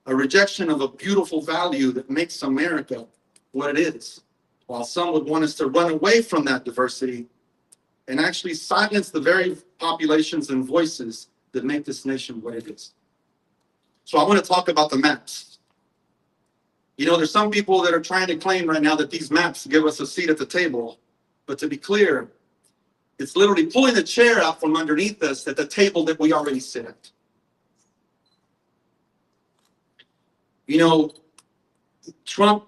a rejection of a beautiful value that makes America what it is, while some would want us to run away from that diversity and actually silence the very populations and voices that make this nation what it is. So I want to talk about the maps. You know, there's some people that are trying to claim right now that these maps give us a seat at the table, but to be clear, it's literally pulling the chair out from underneath us at the table that we already sit at. You know, Trump,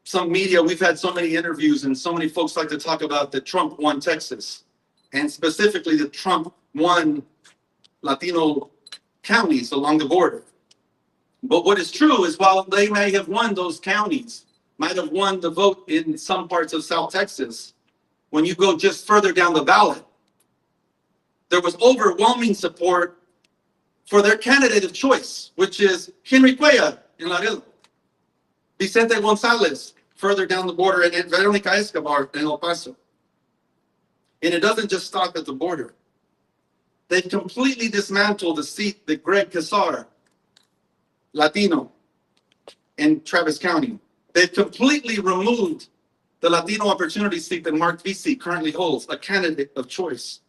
some media, we've had so many interviews and so many folks like to talk about that Trump won Texas, and specifically that Trump won Latino counties along the border. But what is true is while they may have won those counties, might have won the vote in some parts of South Texas, when you go just further down the ballot, there was overwhelming support for their candidate of choice, which is Henry Cuellar in Laredo, Vicente Gonzalez further down the border, and Veronica Escobar in El Paso. And it doesn't just stop at the border. They've completely dismantled the seat that Greg Casar, Latino, in Travis County. They've completely removed the Latino opportunity seat that Mark Vesey currently holds, a candidate of choice.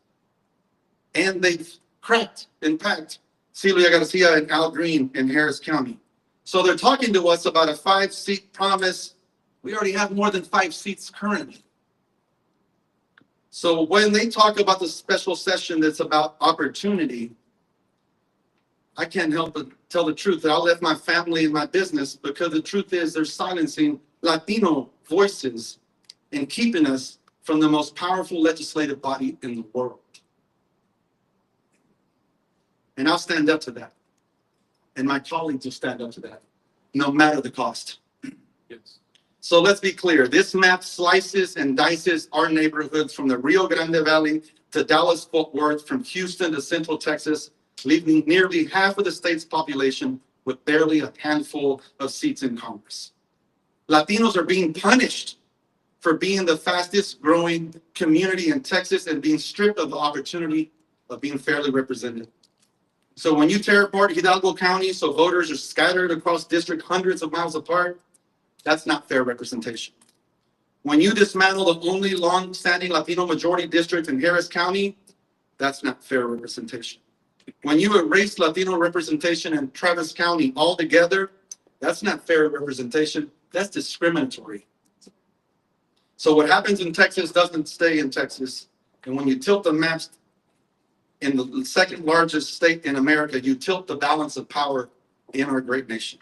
And they've cracked and packed Celia Garcia and Al Green in Harris County. So they're talking to us about a 5-seat promise. We already have more than 5 seats currently. So when they talk about the special session that's about opportunity, I can't help but tell the truth that I left my family and my business because the truth is they're silencing Latino voices and keeping us from the most powerful legislative body in the world. And I'll stand up to that. And my colleagues will stand up to that, no matter the cost. Yes. So let's be clear. This map slices and dices our neighborhoods from the Rio Grande Valley to Dallas-Fort Worth, from Houston to Central Texas, leaving nearly half of the state's population with barely a handful of seats in Congress. Latinos are being punished for being the fastest growing community in Texas and being stripped of the opportunity of being fairly represented. So when you tear apart Hidalgo County so voters are scattered across districts hundreds of miles apart, that's not fair representation. When you dismantle the only long-standing Latino majority district in Harris County, that's not fair representation. When you erase Latino representation in Travis County altogether, that's not fair representation, that's discriminatory. So what happens in Texas doesn't stay in Texas. And when you tilt the maps in the second largest state in America, you tilt the balance of power in our great nation.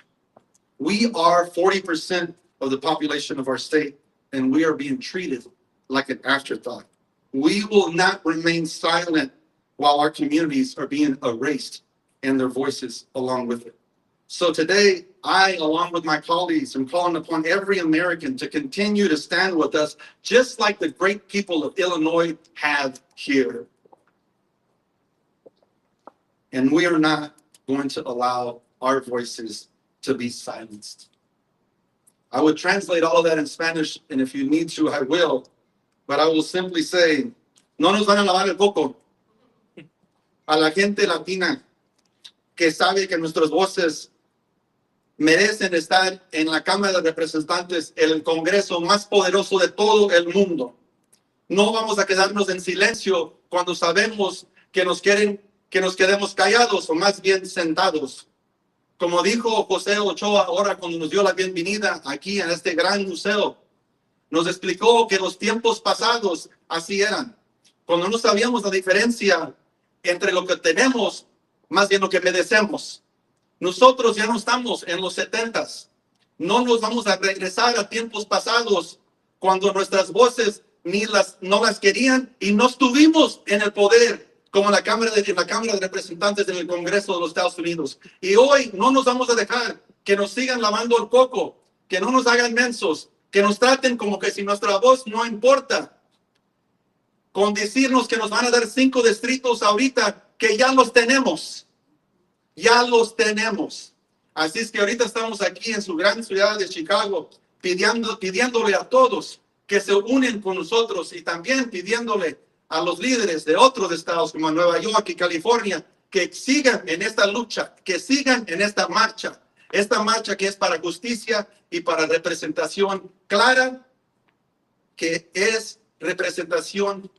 We are 40% of the population of our state, and we are being treated like an afterthought. We will not remain silent while our communities are being erased and their voices along with it. So today, I, along with my colleagues, am calling upon every American to continue to stand with us, just like the great people of Illinois have here. And we are not going to allow our voices to be silenced. I would translate all of that in Spanish, and if you need to, I will. But I will simply say, no nos van a lavar el coco. A la gente latina que sabe que nuestras voces merecen estar en la Cámara de Representantes, el Congreso más poderoso de todo el mundo. No vamos a quedarnos en silencio cuando sabemos que nos quieren que nos quedemos callados o más bien sentados. Como dijo José Ochoa ahora cuando nos dio la bienvenida aquí en este gran museo, nos explicó que los tiempos pasados así eran. Cuando no sabíamos la diferencia entre lo que tenemos, más bien lo que merecemos. Nosotros ya no estamos en los 70s. No nos vamos a regresar a tiempos pasados cuando nuestras voces no las querían y no estuvimos en el poder, como en la Cámara de Representantes en el Congreso de los Estados Unidos. Y hoy no nos vamos a dejar que nos sigan lavando el coco, que no nos hagan mensos, que nos traten como que si nuestra voz no importa, con decirnos que nos van a dar 5 distritos ahorita, que ya los tenemos. Ya los tenemos. Así es que ahorita estamos aquí en su gran ciudad de Chicago, pidiéndole a todos que se unen con nosotros y también pidiéndole a los líderes de otros estados como Nueva York y California que sigan en esta lucha, que sigan en esta marcha, Esta marcha que es para justicia y para representación clara, que es representación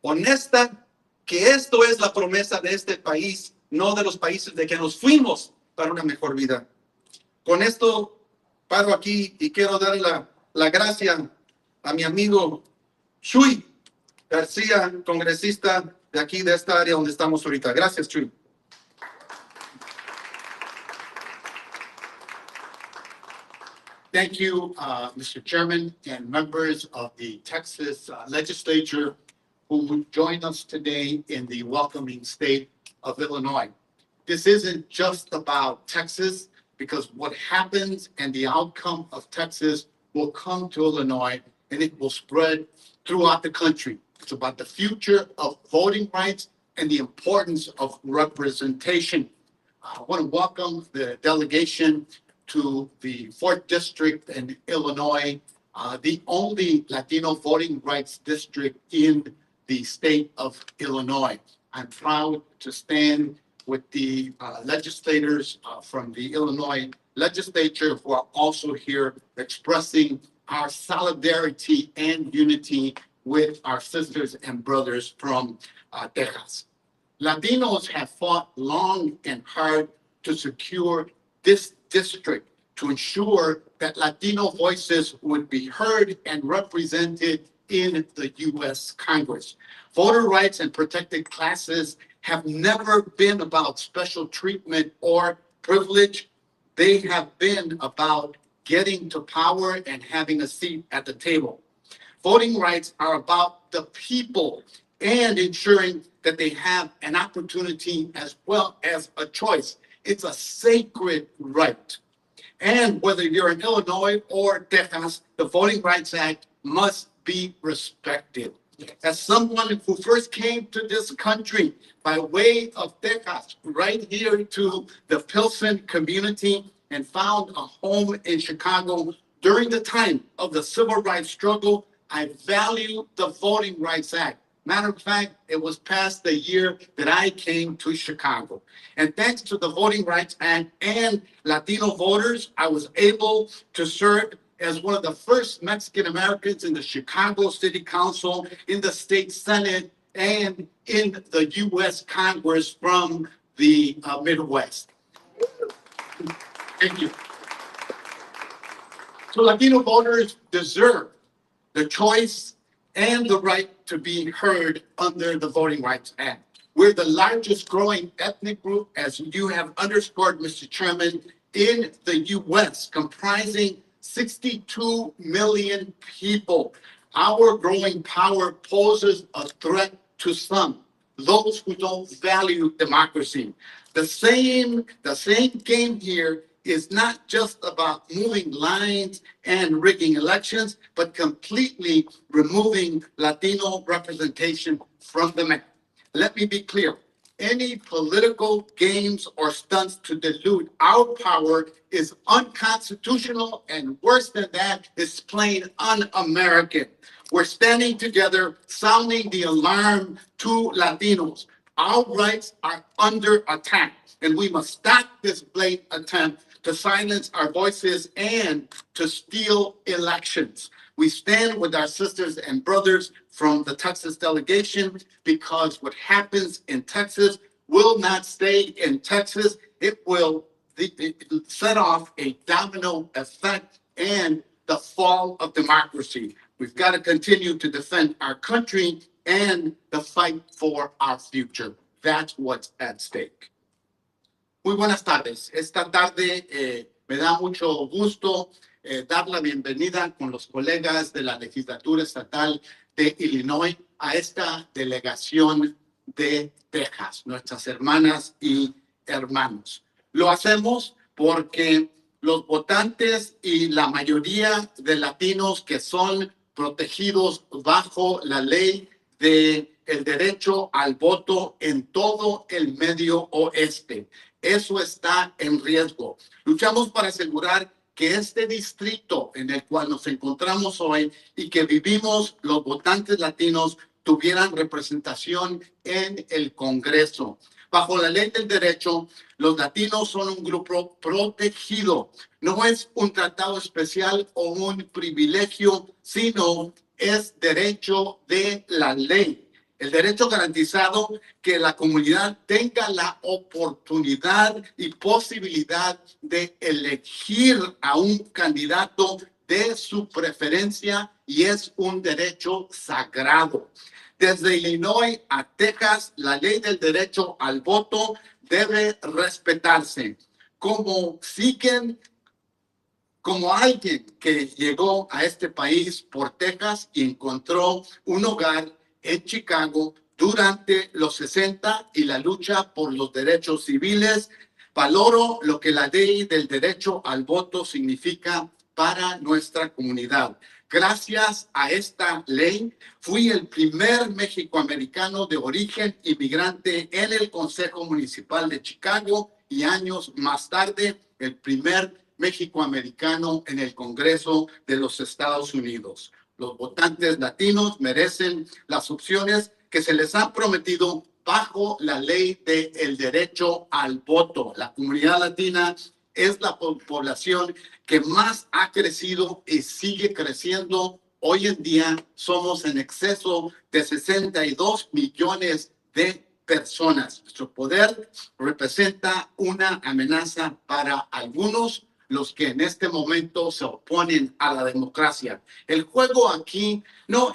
honesta, que esto es la promesa de este país, no de los países de que nos fuimos para una mejor vida. Con esto paro aquí y quiero dar la gracia a mi amigo Chuy García, congresista de aquí, de esta área donde estamos ahorita. Gracias, Chuy. Thank you, Mr. Chairman and members of the Texas legislature who would join us today in the welcoming state of Illinois. This isn't just about Texas, because what happens and the outcome of Texas will come to Illinois and it will spread throughout the country. It's about the future of voting rights and the importance of representation. I want to welcome the delegation to the 4th District in Illinois, the only Latino voting rights district in the state of Illinois. I'm proud to stand with the legislators from the Illinois legislature who are also here expressing our solidarity and unity with our sisters and brothers from Texas. Latinos have fought long and hard to secure this district to ensure that Latino voices would be heard and represented in the U.S. Congress. Voter rights and protected classes have never been about special treatment or privilege. They have been about getting to power and having a seat at the table. Voting rights are about the people and ensuring that they have an opportunity as well as a choice. It's a sacred right. And whether you're in Illinois or Texas, the Voting Rights Act must be respected. As someone who first came to this country by way of Texas, right here to the Pilsen community, and found a home in Chicago during the time of the civil rights struggle, I value the Voting Rights Act. Matter of fact, it was passed the year that I came to Chicago. And thanks to the Voting Rights Act and Latino voters, I was able to serve as one of the first Mexican Americans in the Chicago City Council, in the state Senate, and in the U.S. Congress from the Midwest. Thank you. So Latino voters deserve the choice and the right to be heard under the Voting Rights Act. We're the largest growing ethnic group, as you have underscored, Mr. Chairman, in the U.S., comprising 62 million people. Our growing power poses a threat to some, those who don't value democracy. The same game here is not just about moving lines and rigging elections, but completely removing Latino representation from the map. Let me be clear. Any political games or stunts to dilute our power is unconstitutional, and worse than that, is plain un-American. We're standing together, sounding the alarm to Latinos. Our rights are under attack, and we must stop this blatant attempt to silence our voices and to steal elections. We stand with our sisters and brothers from the Texas delegation, because what happens in Texas will not stay in Texas. It will set off a domino effect and the fall of democracy. We've got to continue to defend our country and the fight for our future. That's what's at stake. Muy buenas tardes. Esta tarde me da mucho gusto dar la bienvenida con los colegas de la legislatura estatal de Illinois a esta delegación de Texas, nuestras hermanas y hermanos. Lo hacemos porque los votantes y la mayoría de latinos que son protegidos bajo la ley de el derecho al voto en todo el medio oeste. Eso está en riesgo. Luchamos para asegurar que este distrito en el cual nos encontramos hoy y que vivimos los votantes latinos tuvieran representación en el Congreso. Bajo la ley del derecho, los latinos son un grupo protegido. No es un tratado especial o un privilegio, sino es derecho de la ley. El derecho garantizado que la comunidad tenga la oportunidad y posibilidad de elegir a un candidato de su preferencia, y es un derecho sagrado. Desde Illinois a Texas, la ley del derecho al voto debe respetarse. Como alguien que llegó a este país por Texas y encontró un hogar en Chicago durante los 60 y la lucha por los derechos civiles, valoro lo que la ley del derecho al voto significa para nuestra comunidad. Gracias a esta ley, fui el primer mexicoamericano de origen inmigrante en el Consejo Municipal de Chicago y años más tarde, el primer mexicoamericano en el Congreso de los Estados Unidos. Los votantes latinos merecen las opciones que se les han prometido bajo la ley del derecho al voto. La comunidad latina es la población que más ha crecido y sigue creciendo. Hoy en día somos en exceso de 62 millones de personas. Nuestro poder representa una amenaza para algunos, los que en este momento se oponen a la democracia. El juego aquí no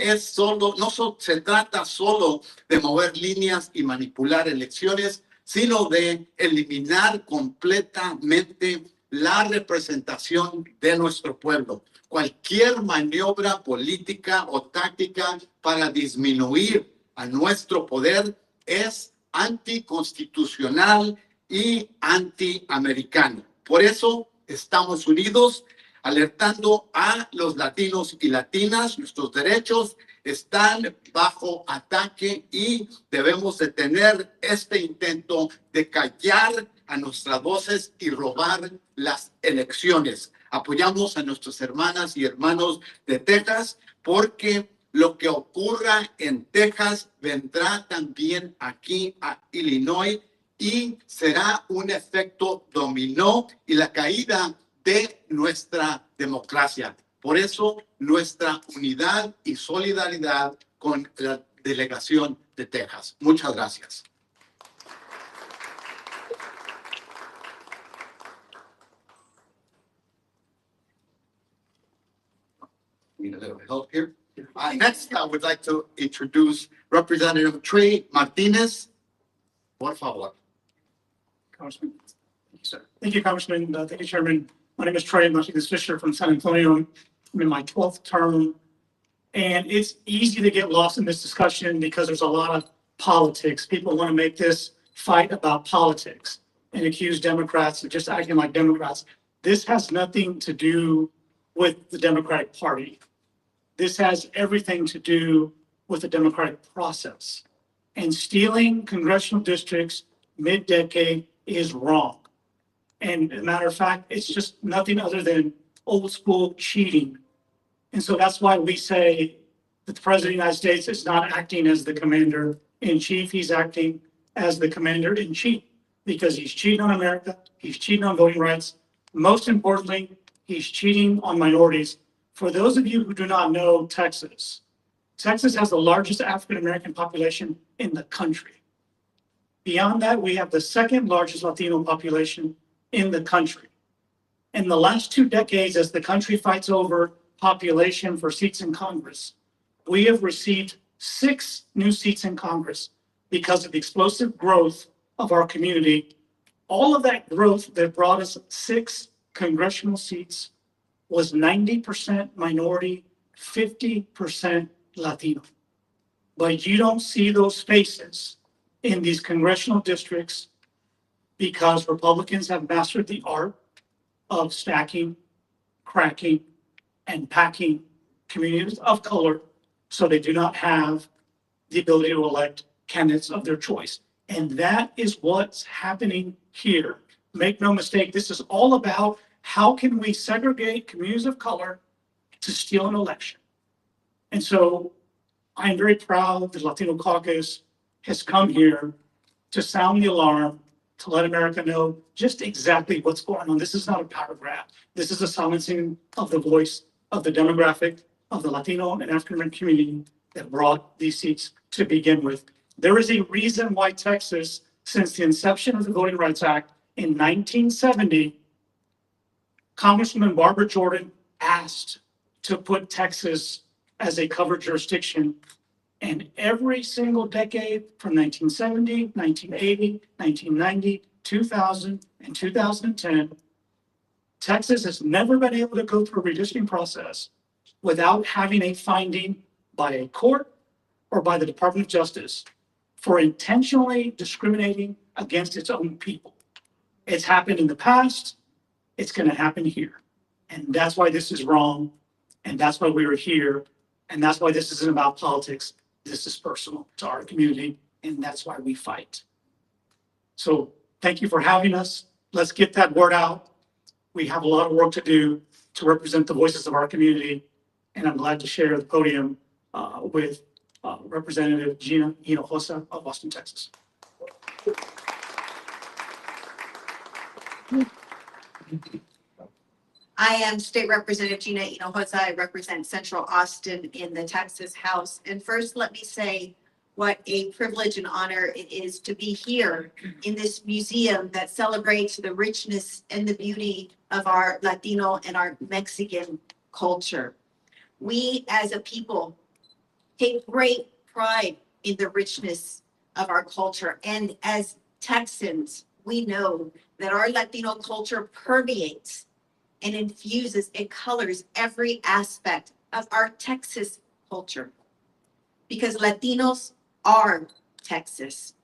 se trata solo de mover líneas y manipular elecciones, sino de eliminar completamente la representación de nuestro pueblo. Cualquier maniobra política o táctica para disminuir a nuestro poder es anticonstitucional y antiamericano. Por eso estamos unidos, alertando a los latinos y latinas. Nuestros derechos están bajo ataque y debemos detener este intento de callar a nuestras voces y robar las elecciones. Apoyamos a nuestras hermanas y hermanos de Texas, porque lo que ocurra en Texas vendrá también aquí a Illinois y será un efecto dominó y la caída de nuestra democracia. Por eso, nuestra unidad y solidaridad con la delegación de Texas. Muchas gracias. Need a little help here. Next, I would like to introduce Representative Trey Martinez. Por favor. Congressman. Thank you, sir. Thank you, Congressman. Thank you, Chairman. My name is Trey Martinez Fisher from San Antonio. I'm in my 12th term, and it's easy to get lost in this discussion because there's a lot of politics. People want to make this fight about politics and accuse Democrats of just acting like Democrats. This has nothing to do with the Democratic Party. This has everything to do with the democratic process. And stealing congressional districts mid-decade is wrong. And as a matter of fact, it's just nothing other than old school cheating. And so that's why we say that the President of the United States is not acting as the commander in chief. He's acting as the commander in chief because he's cheating on America. He's cheating on voting rights. Most importantly, he's cheating on minorities. For those of you who do not know Texas, Texas has the largest African-American population in the country. Beyond that, we have the second largest Latino population in the country. In the last 2 decades, as the country fights over population for seats in Congress, we have received 6 new seats in Congress because of the explosive growth of our community. All of that growth that brought us 6 congressional seats was 90% minority, 50% Latino. But you don't see those faces in these congressional districts because Republicans have mastered the art of stacking, cracking, and packing communities of color so they do not have the ability to elect candidates of their choice. And that is what's happening here. Make no mistake, this is all about how can we segregate communities of color to steal an election. And so I'm very proud the Latino Caucus has come here to sound the alarm, to let America know just exactly what's going on. This is not a paragraph. This is a silencing of the voice of the demographic of the Latino and African American community that brought these seats to begin with. There is a reason why Texas, since the inception of the Voting Rights Act in 1970, Congresswoman Barbara Jordan asked to put Texas as a covered jurisdiction. And every single decade from 1970, 1980, 1990, 2000, and 2010, Texas has never been able to go through a redistricting process without having a finding by a court or by the Department of Justice for intentionally discriminating against its own people. It's happened in the past. It's going to happen here. And that's why this is wrong. And that's why we are here. And that's why this isn't about politics. This is personal to our community. And that's why we fight. So thank you for having us. Let's get that word out. We have a lot of work to do to represent the voices of our community. And I'm glad to share the podium with Representative Gina Hinojosa of Austin, Texas. I am State Representative Gina Hinojosa. I represent Central Austin in the Texas House. And first, let me say what a privilege and honor it is to be here in this museum that celebrates the richness and the beauty of our Latino and our Mexican culture. We as a people take great pride in the richness of our culture. And as Texans, we know that our Latino culture permeates and infuses, it colors every aspect of our Texas culture. Because Latinos are Texas.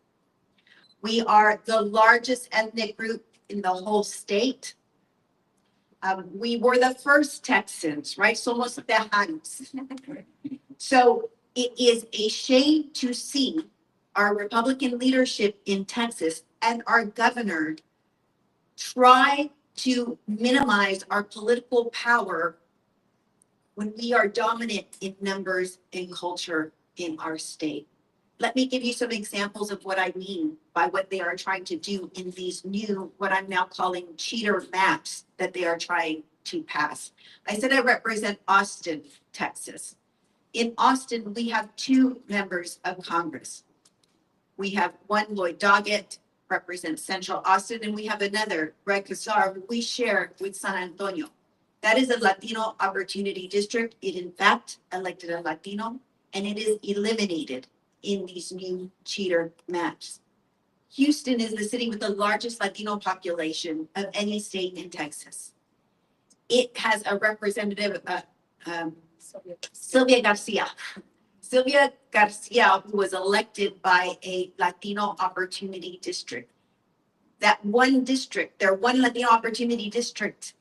We are the largest ethnic group in the whole state. We were the first Texans, right? Somos tejanos. So it is a shame to see our Republican leadership in Texas and our governor try to minimize our political power when we are dominant in numbers and culture in our state. Let me give you some examples of what I mean by what they are trying to do in these new, what I'm now calling cheater maps that they are trying to pass. I said I represent Austin, Texas. In Austin, we have 2 members of Congress. We have one, Lloyd Doggett, represents Central Austin, and we have another, Greg Casar, who we share with San Antonio. That is a Latino opportunity district. It in fact elected a Latino, and it is eliminated in these new cheater maps. Houston is the city with the largest Latino population of any state in Texas. It has a representative, Sylvia Garcia. Sylvia Garcia, who was elected by a Latino opportunity district. That one district, their one Latino opportunity district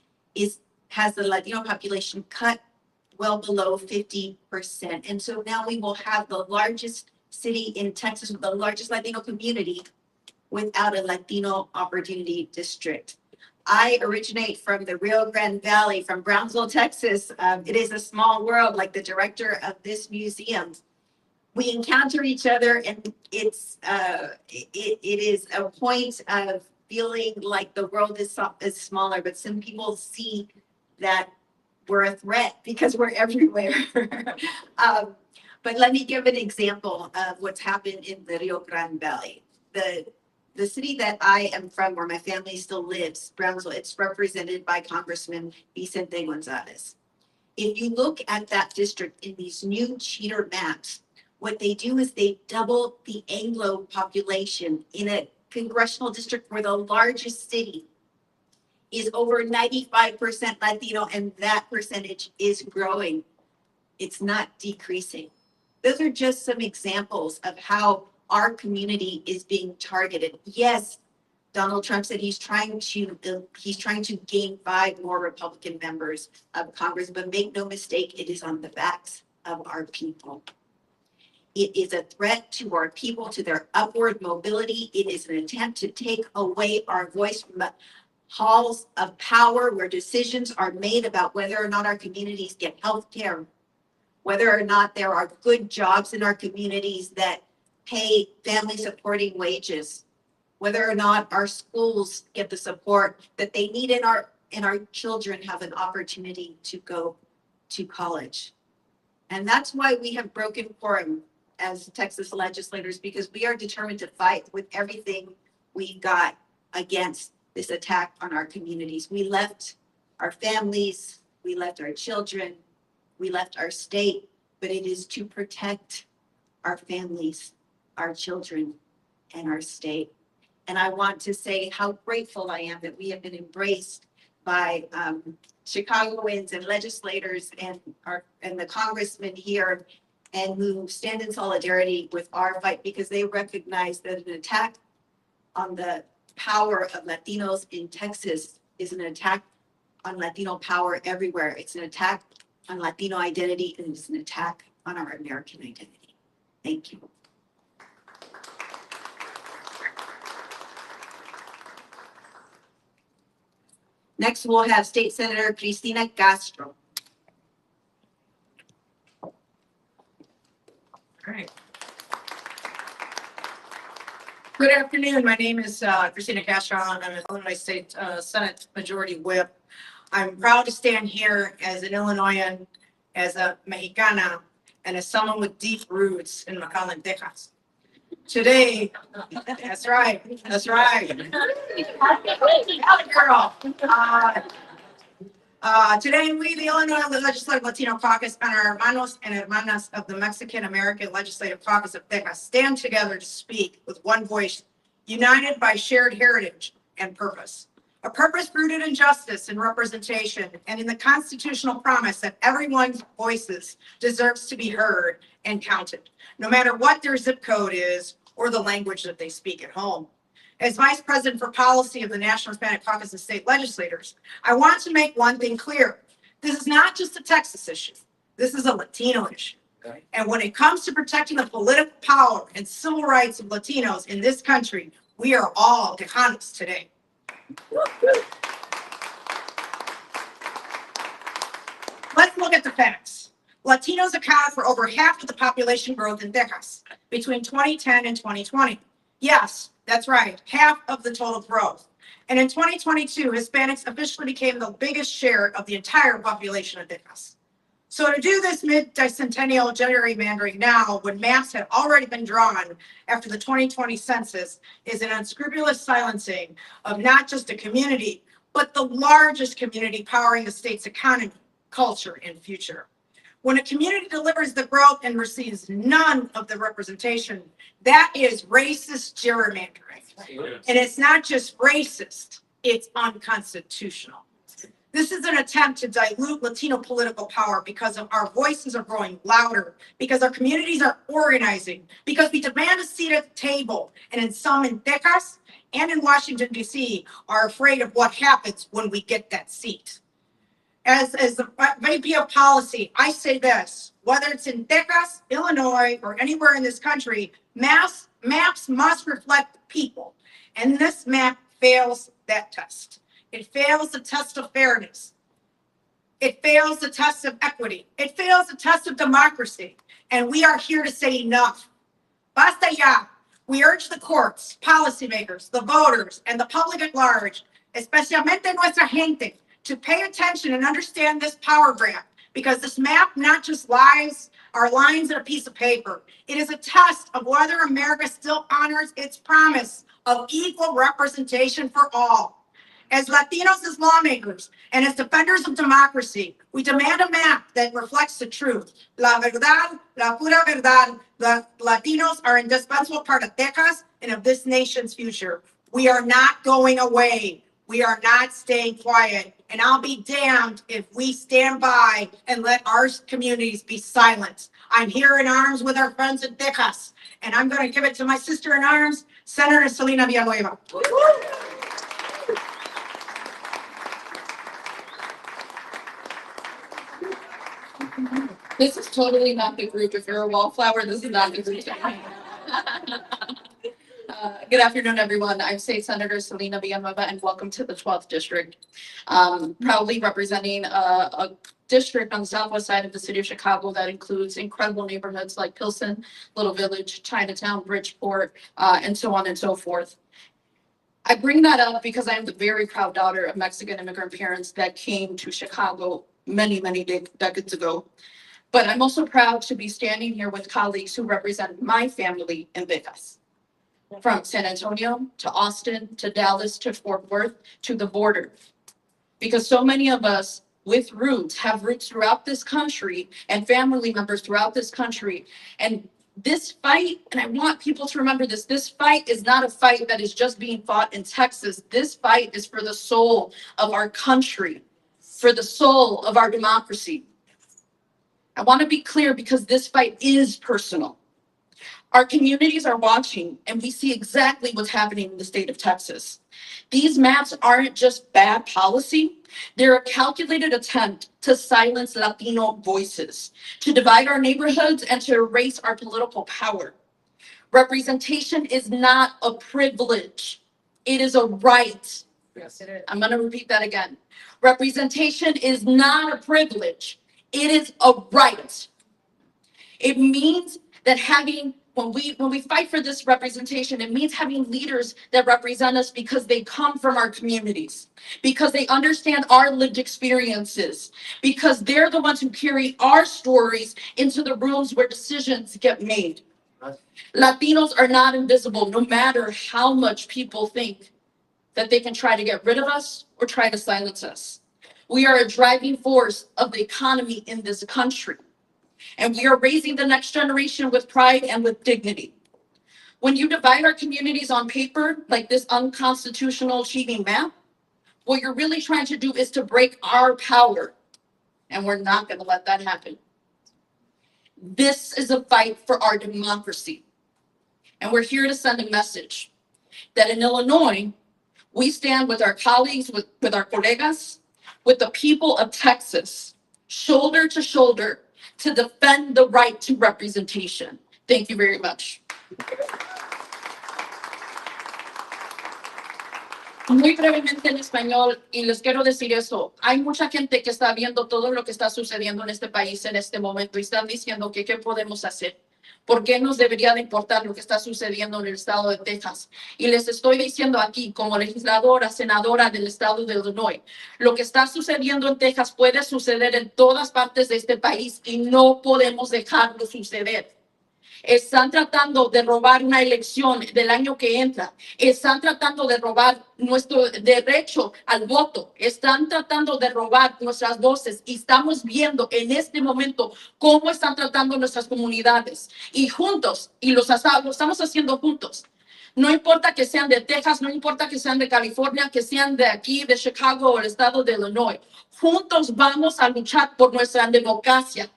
has the Latino population cut well below 50%. And so now we will have the largest city in Texas with the largest Latino community without a Latino opportunity district. I originate from the Rio Grande Valley, from Brownsville, Texas. It is a small world, like the director of this museum. We encounter each other, and it is a point of feeling like the world is smaller, but some people see that we're a threat because we're everywhere. But let me give an example of what's happened in the Rio Grande Valley. The city that I am from, where my family still lives, Brownsville, it's represented by Congressman Vicente Gonzalez. If you look at that district in these new cheater maps, what they do is they double the Anglo population in a congressional district where the largest city is over 95% Latino, and that percentage is growing. It's not decreasing. Those are just some examples of how our community is being targeted. Yes, Donald Trump said he's trying to gain 5 more Republican members of Congress, but make no mistake, it is on the backs of our people. It is a threat to our people, to their upward mobility. It is an attempt to take away our voice from the halls of power where decisions are made about whether or not our communities get health care, whether or not there are good jobs in our communities that pay family supporting wages, whether or not our schools get the support that they need and our children have an opportunity to go to college. And that's why we have broken quorum as Texas legislators, because we are determined to fight with everything we got against this attack on our communities. We left our families, we left our children, we left our state, but it is to protect our families, our children, and our state. And I want to say how grateful I am that we have been embraced by Chicagoans and legislators and the congressmen here, and who stand in solidarity with our fight, because they recognize that an attack on the power of Latinos in Texas is an attack on Latino power everywhere. It's an attack on Latino identity, and it's an attack on our American identity. Thank you. Next, we'll have State Senator Cristina Castro. Great. Good afternoon. My name is Cristina Castro. I'm an Illinois State Senate Majority Whip. I'm proud to stand here as an Illinoisan, as a Mexicana, and as someone with deep roots in McAllen, Texas. Today, that's right. Girl. Today, we, the Illinois Legislative Latino Caucus, and our hermanos and hermanas of the Mexican American Legislative Caucus of Texas stand together to speak with one voice, united by shared heritage and purpose. A purpose rooted in justice and representation, and in the constitutional promise that everyone's voices deserves to be heard and counted, no matter what their zip code is or the language that they speak at home. As Vice President for Policy of the National Hispanic Caucus of State Legislators, I want to make one thing clear. This is not just a Texas issue. This is a Latino issue. Okay. And when it comes to protecting the political power and civil rights of Latinos in this country, we are all Tejanos today. Let's look at the facts. Latinos account for over half of the population growth in Texas between 2010 and 2020. Yes, that's right, half of the total growth. And in 2022, Hispanics officially became the biggest share of the entire population of Texas. So to do this mid-decennial gerrymandering now, when maps had already been drawn after the 2020 census, is an unscrupulous silencing of not just a community, but the largest community powering the state's economy, culture, and future. When a community delivers the growth and receives none of the representation, that is racist gerrymandering. And it's not just racist, it's unconstitutional. This is an attempt to dilute Latino political power because of our voices are growing louder, because our communities are organizing, because we demand a seat at the table, and in some in Texas and in Washington, D.C. are afraid of what happens when we get that seat. As the VP of policy, I say this: whether it's in Texas, Illinois, or anywhere in this country, maps must reflect the people. And this map fails that test. It fails the test of fairness. It fails the test of equity. It fails the test of democracy. And we are here to say enough. Basta ya. We urge the courts, policymakers, the voters, and the public at large, especialmente nuestra gente, to pay attention and understand this power grab, because this map not just are lines on a piece of paper. It is a test of whether America still honors its promise of equal representation for all. As Latinos, as lawmakers, and as defenders of democracy, we demand a map that reflects the truth. La verdad, la pura verdad. The Latinos are an indispensable part of Texas and of this nation's future. We are not going away. We are not staying quiet. And I'll be damned if we stand by and let our communities be silent. I'm here in arms with our friends in Texas, and I'm going to give it to my sister in arms, Senator Selena Villanueva. This is totally not the group. If you're a wallflower, this is not the group. Good afternoon, everyone. I'm State Senator Selena Villanueva, and welcome to the 12th District. Proudly representing a district on the southwest side of the city of Chicago that includes incredible neighborhoods like Pilsen, Little Village, Chinatown, Bridgeport, and so on and so forth. I bring that up because I am the very proud daughter of Mexican immigrant parents that came to Chicago many, many decades ago. But I'm also proud to be standing here with colleagues who represent my family in Vegas. From San Antonio to Austin to Dallas to Fort Worth to the border. Because so many of us with roots have roots throughout this country and family members throughout this country. And this fight, and I want people to remember this fight is not a fight that is just being fought in Texas. This fight is for the soul of our country, for the soul of our democracy. I want to be clear because this fight is personal. Our communities are watching and we see exactly what's happening in the state of Texas. These maps aren't just bad policy. They're a calculated attempt to silence Latino voices, to divide our neighborhoods and to erase our political power. Representation is not a privilege. It is a right. Yes, it is. I'm going to repeat that again. Representation is not a privilege. It is a right. It means that when we fight for this representation, it means having leaders that represent us because they come from our communities, because they understand our lived experiences, because they're the ones who carry our stories into the rooms where decisions get made. Latinos are not invisible, no matter how much people think that they can try to get rid of us or try to silence us. We are a driving force of the economy in this country. And we are raising the next generation with pride and with dignity. When you divide our communities on paper, like this unconstitutional cheating map, what you're really trying to do is to break our power. And we're not going to let that happen. This is a fight for our democracy. And we're here to send a message that in Illinois, we stand with our colleagues, with our colegas, with the people of Texas, shoulder to shoulder, to defend the right to representation. Thank you very much. Muy brevemente en español, y les quiero decir eso. Hay mucha gente que está viendo todo lo que está sucediendo en este país en este momento y están diciendo que qué podemos hacer. ¿Por qué nos debería de importar lo que está sucediendo en el estado de Texas? Y les estoy diciendo aquí, como legisladora, senadora del estado de Illinois, lo que está sucediendo en Texas puede suceder en todas partes de este país y no podemos dejarlo suceder. Están tratando de robar una elección del año que entra. Están tratando de robar nuestro derecho al voto. Están tratando de robar nuestras voces. Y estamos viendo en este momento cómo están tratando nuestras comunidades. Y juntos, y lo estamos haciendo juntos. No importa que sean de Texas, no importa que sean de California, que sean de aquí, de Chicago o el estado de Illinois. Juntos vamos a luchar por nuestra democracia.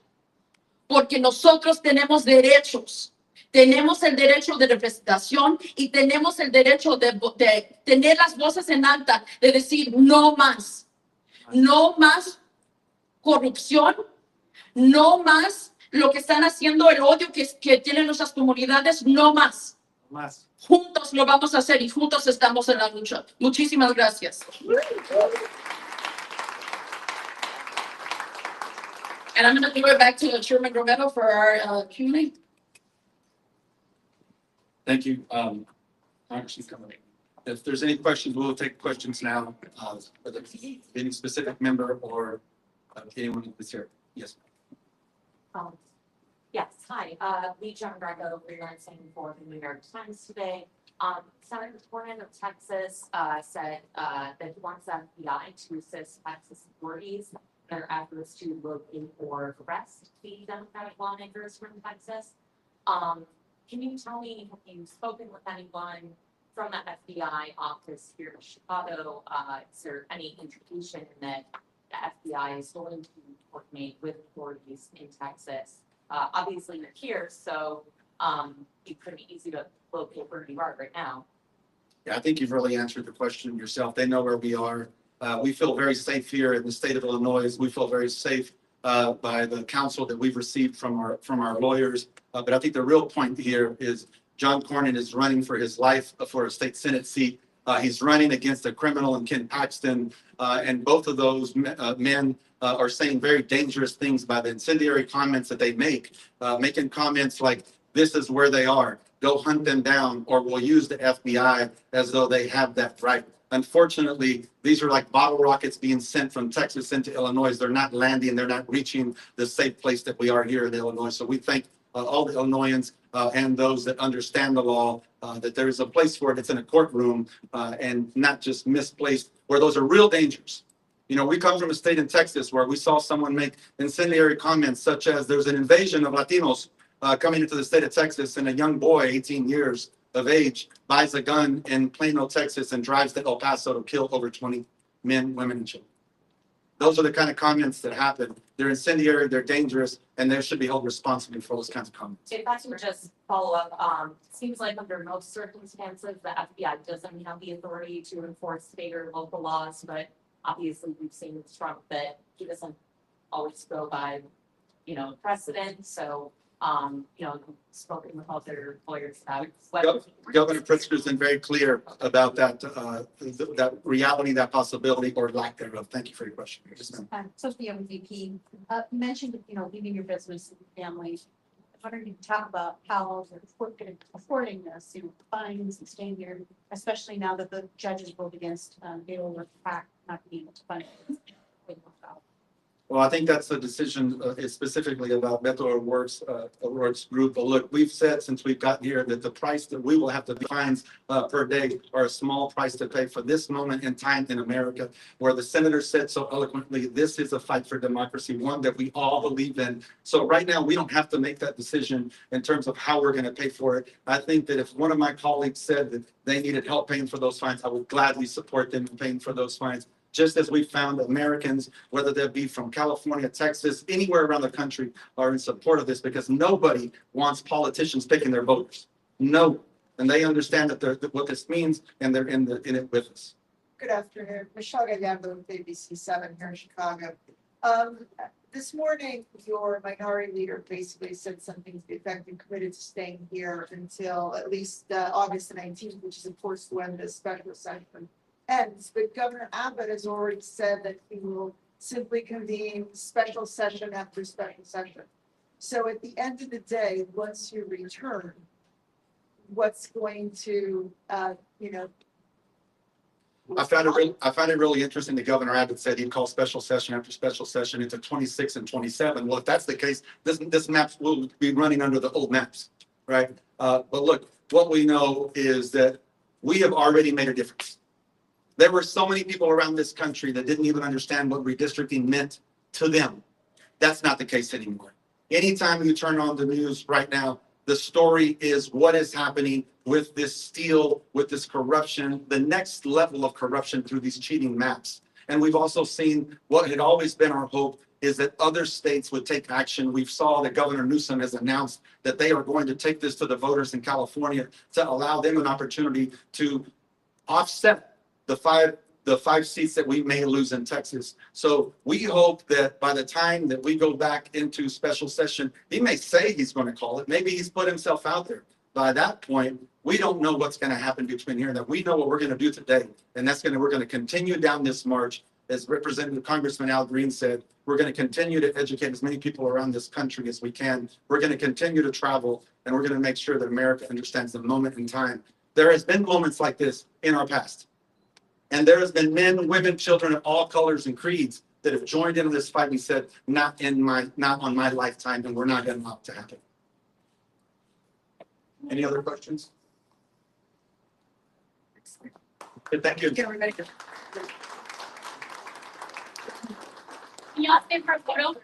Porque nosotros tenemos derechos. Tenemos el derecho de representación y tenemos el derecho de tener las voces en alta, de decir no más. No más corrupción. No más lo que están haciendo, el odio que tienen nuestras comunidades. No más. Juntos lo vamos a hacer y juntos estamos en la lucha. Muchísimas gracias. And I'm going to give it back to Chairman Romero for our Q&A. Thank you, Congressman Cummings. If there's any questions, we'll take questions now, whether it's any specific member or anyone who's here. Yes. Yes, hi, Lee John Greco, freelancing for the New York Times today. Senator Cornyn of Texas said that he wants the FBI to assist Texas authorities in their efforts to locate or arrest the Democratic lawmakers from Texas. Can you tell me, have you spoken with anyone from the FBI office here in Chicago? Is there any indication that the FBI is going to coordinate with authorities in Texas? Obviously you're here, so it's pretty easy to locate where you are right now. Yeah, I think you've really answered the question yourself. They know where we are. We feel very safe here in the state of Illinois. We feel very safe by the counsel that we've received from our lawyers. But I think the real point here is John Cornyn is running for his life for a state Senate seat. He's running against a criminal in Ken Paxton. And both of those men are saying very dangerous things by the incendiary comments that they make, making comments like, this is where they are. go hunt them down or will use the FBI as though they have that right. Unfortunately, these are like bottle rockets being sent from Texas into Illinois. They're not landing, they're not reaching the safe place that we are here in Illinois. So we thank all the Illinoisans and those that understand the law, that there is a place for it. It's in a courtroom and not just misplaced, where those are real dangers. You know, we come from a state in Texas where we saw someone make incendiary comments such as there's an invasion of Latinos coming into the state of Texas, and a young boy, 18 years of age, buys a gun in Plano, Texas, and drives to El Paso to kill over 20 men, women, and children. Those are the kind of comments that happen. They're incendiary, they're dangerous, and they should be held responsible for those kinds of comments. If I can just follow up, it seems like under most circumstances, the FBI doesn't have the authority to enforce state or local laws, but obviously we've seen with Trump that he doesn't always go by, precedent. So, spoken with other lawyers about what. Governor Pritzker's been very clear about that reality, that possibility, or lack thereof. Thank you for your question. Sophia MVP, you mentioned, leaving your business and family. I wondered if you could talk about how they're affording this, fines and staying here, especially now that the judges ruled against Gail or PAC not being able to fund it. Well, I think that's the decision is specifically about Beto O'Rourke's group. But look, we've said since we've got here that the price that we will have to pay fines per day are a small price to pay for this moment in time in America, where the senator said so eloquently, this is a fight for democracy, one that we all believe in. So right now, we don't have to make that decision in terms of how we're going to pay for it. I think that if one of my colleagues said that they needed help paying for those fines, I would gladly support them in paying for those fines. Just as we found Americans, whether they be from California, Texas, anywhere around the country, are in support of this, because nobody wants politicians picking their voters. No, and they understand that what this means, and they're in it with us. Good afternoon, Michelle Gallardo with ABC 7 here in Chicago. This morning, your minority leader basically said something to the effect and committed to staying here until at least August 19th, which is of course when the special session ends. But Governor Abbott has already said that he will simply convene special session after special session. So at the end of the day, once you return, what's going to, I found it really interesting that Governor Abbott said he'd call special session after special session into 26 and 27. Well, if that's the case, this map will be running under the old maps, right? But look, what we know is that we have already made a difference. There were so many people around this country that didn't even understand what redistricting meant to them. That's not the case anymore. Anytime you turn on the news right now, the story is what is happening with this steal, with this corruption, the next level of corruption through these cheating maps. And we've also seen what had always been our hope is that other states would take action. We saw that Governor Newsom has announced that they are going to take this to the voters in California to allow them an opportunity to offset the five seats that we may lose in Texas. So we hope that by the time that we go back into special session, he may say he's going to call it. Maybe he's put himself out there. By that point, we don't know what's going to happen between here and there. We know what we're going to do today. And we're going to continue down this march. As Representative Congressman Al Green said, we're going to continue to educate as many people around this country as we can. We're going to continue to travel, and we're going to make sure that America understands the moment in time. There has been moments like this in our past. And there has been men, women, children of all colors and creeds that have joined into this fight and said, not on my lifetime, and we're not going to allow it to happen. Any other questions? Good, thank you. Yeah, stay for a photo.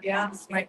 Yeah, my